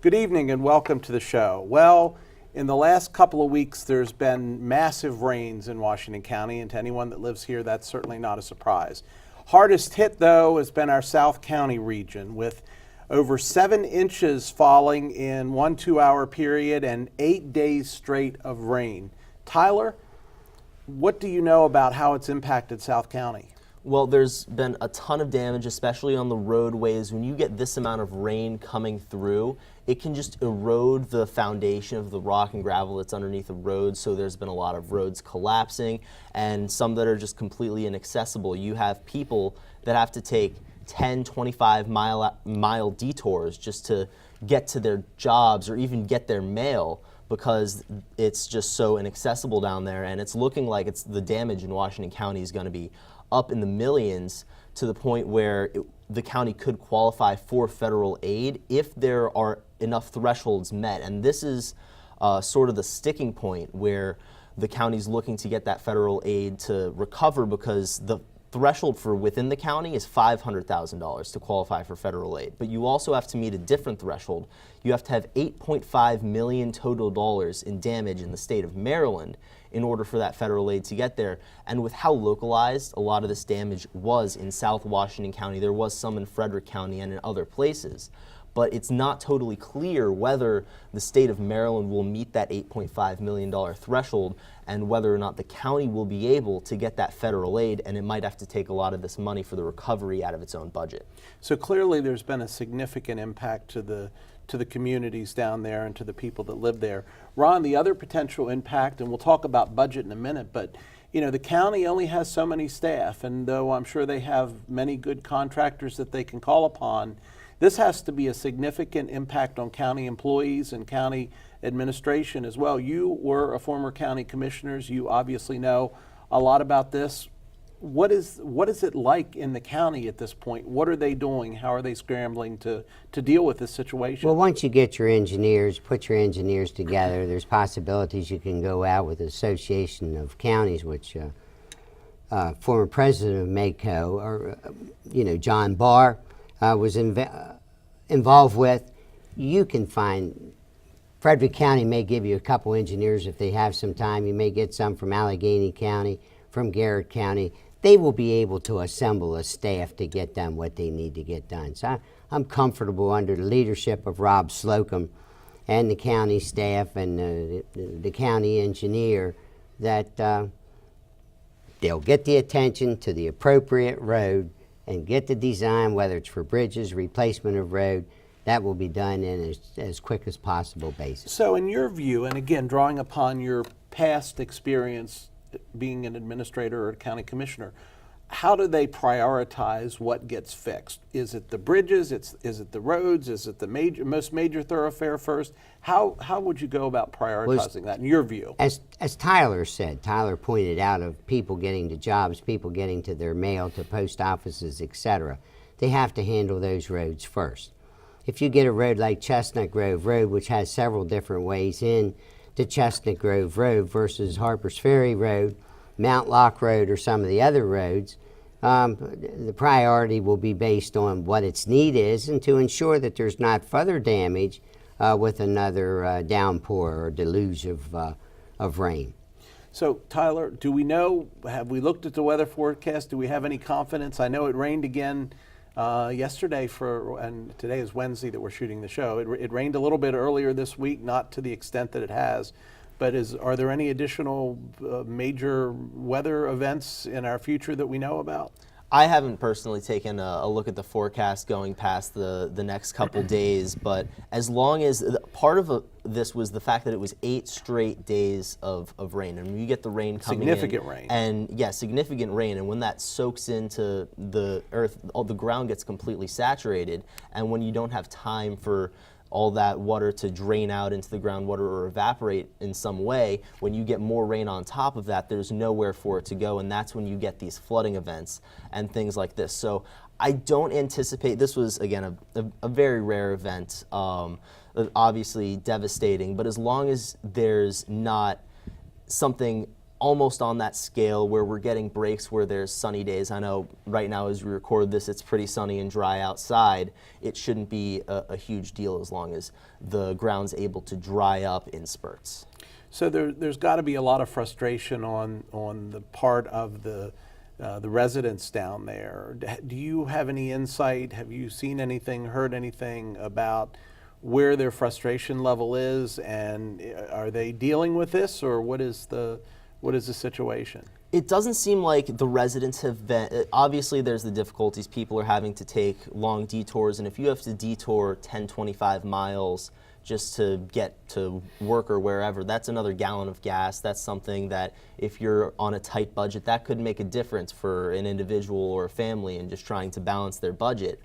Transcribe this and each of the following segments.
Good evening and welcome to the show. Well, in the last couple of weeks, there's been massive rains in Washington County, and to anyone that lives here, that's certainly not a surprise. Hardest hit, though, has been our South County region, with over 7 inches falling in 1 2-hour period and 8 days straight of rain. Tyler, what do you know about how it's impacted South County? Well, there's been a ton of damage, especially on the roadways. When you get this amount of rain coming through, it can just erode the foundation of the rock and gravel that's underneath the road. So there's been a lot of roads collapsing and some that are just completely inaccessible. You have people that have to take 10, 25-mile detours just to get to their jobs or even get their mail because it's just so inaccessible down there. And it's looking like the damage in Washington County is going to be up in the millions, to the point where the county could qualify for federal aid if there are enough thresholds met. And this is sort of the sticking point where the county's looking to get that federal aid to recover, because the threshold for within the county is $500,000 to qualify for federal aid. But you also have to meet a different threshold. You have to have $8.5 million total dollars in damage in the state of Maryland in order for that federal aid to get there. And with how localized a lot of this damage was in South Washington County, there was some in Frederick County and in other places. But it's not totally clear whether the state of Maryland will meet that $8.5 million threshold and whether or not the county will be able to get that federal aid, and it might have to take a lot of this money for the recovery out of its own budget. So clearly there's been a significant impact to the communities down there and to the people that live there. Ron, the other potential impact, and we'll talk about budget in a minute, but you know, the county only has so many staff, and though I'm sure they have many good contractors that they can call upon, this has to be a significant impact on county employees and county administration as well. You were a former county commissioner. You obviously know a lot about this. What is it like in the county at this point? What are they doing? How are they scrambling to deal with this situation? Well, once you get your engineers, put your engineers together, there's possibilities you can go out with the Association of Counties, which former president of MACO, or John Barr, was involved with. You can find, Frederick County may give you a couple engineers if they have some time. You may get some from Allegheny County, from Garrett County. They will be able to assemble a staff to get done what they need to get done. So I'm comfortable under the leadership of Rob Slocum and the county staff and the county engineer that they'll get the attention to the appropriate road and get the design, whether it's for bridges, replacement of road, that will be done in as quick as possible basis. So in your view, and again, drawing upon your past experience being an administrator or a county commissioner, how do they prioritize what gets fixed? Is it the bridges? Is it the roads? Is it the most major thoroughfare first? How would you go about prioritizing that in your view? As Tyler said, Tyler pointed out, of people getting to jobs, people getting to their mail, to post offices, etc. They have to handle those roads first. If you get a road like Chestnut Grove Road, which has several different ways in to Chestnut Grove Road versus Harper's Ferry Road, Mount Lock Road, or some of the other roads, the priority will be based on what its need is and to ensure that there's not further damage with another downpour or deluge of rain. So Tyler, do we know, have we looked at the weather forecast? Do we have any confidence? I know it rained again yesterday, and today is Wednesday that we're shooting the show. It rained a little bit earlier this week, not to the extent that it has, but are there any additional major weather events in our future that we know about? I haven't personally taken a look at the forecast going past the next couple days, but as long as part of this was the fact that it was 8 straight days of rain, and when you get the rain coming significant rain, and yeah, significant rain, and when that soaks into the earth, the ground gets completely saturated, and when you don't have time for all that water to drain out into the groundwater or evaporate in some way, when you get more rain on top of that, there's nowhere for it to go, and that's when you get these flooding events and things like this. So I don't anticipate, this was, again, a very rare event, obviously devastating, but as long as there's not something almost on that scale where we're getting breaks where there's sunny days. I know right now as we record this, it's pretty sunny and dry outside. It shouldn't be a huge deal as long as the ground's able to dry up in spurts. So there's got to be a lot of frustration on the part of the residents down there. Do you have any insight? Have you seen anything, heard anything about where their frustration level is, and are they dealing with this, or what is the situation? It doesn't seem like the residents have been, obviously there's the difficulties. People are having to take long detours, and if you have to detour 10, 25 miles just to get to work or wherever, that's another gallon of gas. That's something that if you're on a tight budget, that could make a difference for an individual or a family in just trying to balance their budget.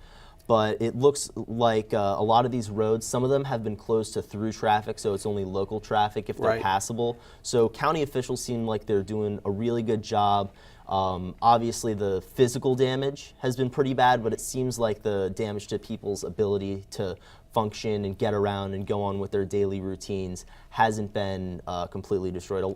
But it looks like a lot of these roads, some of them have been closed to through traffic, so it's only local traffic if they're Right. passable. So county officials seem like they're doing a really good job. Obviously the physical damage has been pretty bad, but it seems like the damage to people's ability to function and get around and go on with their daily routines hasn't been completely destroyed.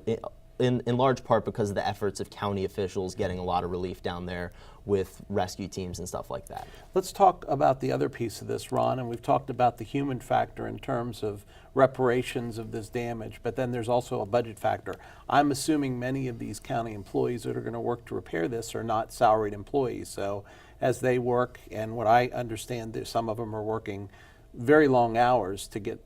In large part because of the efforts of county officials getting a lot of relief down there with rescue teams and stuff like that. Let's talk about the other piece of this, Ron, and we've talked about the human factor in terms of reparations of this damage, but then there's also a budget factor. I'm assuming many of these county employees that are going to work to repair this are not salaried employees, so as they work, and what I understand, that some of them are working very long hours to get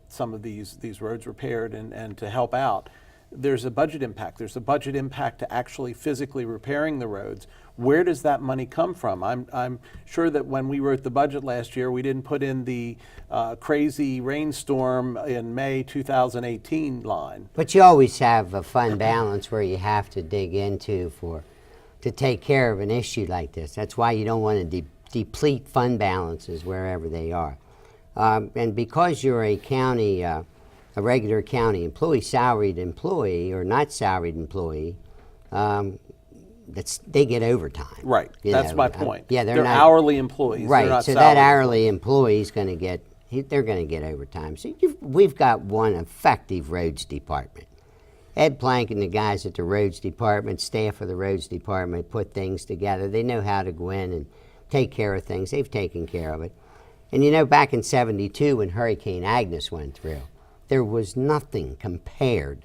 some of these roads repaired and to help out. There's a budget impact. There's a budget impact to actually physically repairing the roads. Where does that money come from? I'm sure that when we wrote the budget last year, we didn't put in the crazy rainstorm in May 2018 line. But you always have a fund balance where you have to dig into to take care of an issue like this. That's why you don't want to deplete fund balances wherever they are. And because you're a county, a regular county employee, salaried employee or not salaried employee, they get overtime. Right, that's my point. Yeah, they're not hourly employees. Right, they're not so salaried that hourly employee is going to get, they're going to get overtime. So we've got one effective roads department. Ed Plank and the guys at the roads department, staff of the roads department, put things together. They know how to go in and take care of things. They've taken care of it. And you know, back in '72 when Hurricane Agnes went through, there was nothing compared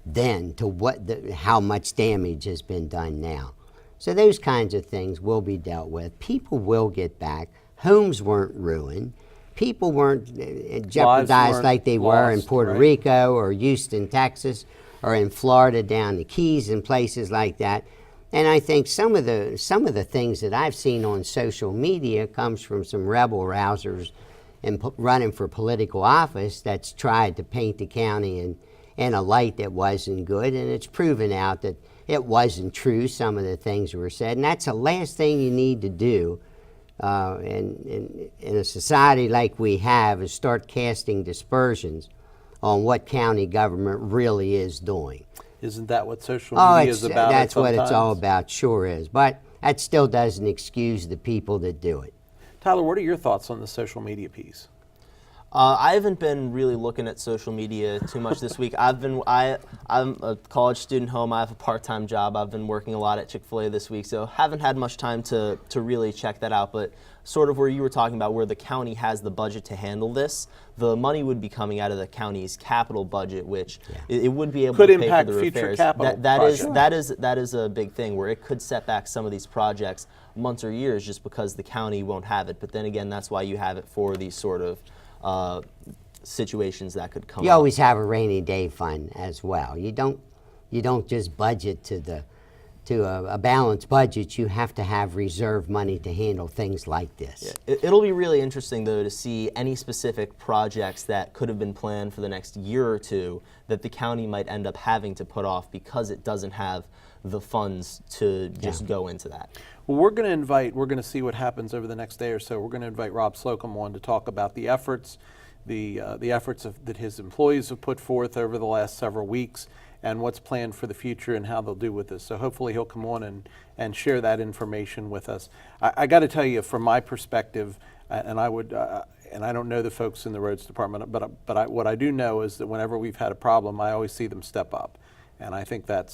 then to how much damage has been done now. So those kinds of things will be dealt with. People will get back. Homes weren't ruined. People weren't jeopardized like they were in Puerto Rico or Houston, Texas, or in Florida down the Keys and places like that. And I think some of the things that I've seen on social media comes from some rebel rousers and running for political office that's tried to paint the county in a light that wasn't good, and it's proven out that it wasn't true, some of the things were said, and that's the last thing you need to do in a society like we have, is start casting dispersions on what county government really is doing. Isn't that what social media is about? That's what it's all about, sure is. But that still doesn't excuse the people that do it. Tyler, what are your thoughts on the social media piece? I haven't been really looking at social media too much this week. I'm a college student home. I have a part-time job. I've been working a lot at Chick-fil-A this week, so haven't had much time to really check that out. But sort of where you were talking about where the county has the budget to handle this, the money would be coming out of the county's capital budget, which it would be able Could to pay impact for the future repairs. capital That is a big thing where it could set back some of these projects months or years just because the county won't have it. But then again, that's why you have it for these sort of situations that could come up. You always have a rainy day fund as well. You don't just budget to a balanced budget. You have to have reserve money to handle things like this. Yeah. It'll be really interesting though to see any specific projects that could have been planned for the next year or two that the county might end up having to put off because it doesn't have the funds to just go into that. Well, we're going to see what happens over the next day or so. We're going to invite Rob Slocum on to talk about the efforts, the efforts that his employees have put forth over the last several weeks and what's planned for the future and how they'll do with this. So hopefully he'll come on and share that information with us. I got to tell you, from my perspective, and I don't know the folks in the roads department, but what I do know is that whenever we've had a problem, I always see them step up. And I think that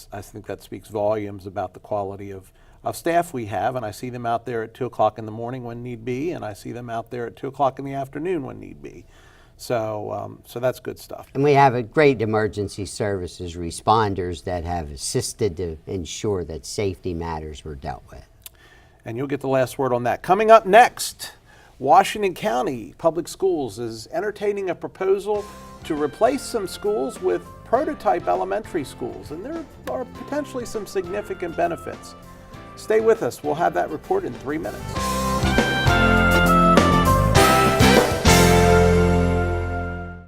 speaks volumes about the quality of staff we have. And I see them out there at 2 o'clock in the morning when need be, and I see them out there at 2 o'clock in the afternoon when need be. So that's good stuff. And we have a great emergency services responders that have assisted to ensure that safety matters were dealt with. And you'll get the last word on that. Coming up next, Washington County Public Schools is entertaining a proposal to replace some schools with prototype elementary schools, and there are potentially some significant benefits. Stay with us. We'll have that report in 3 minutes.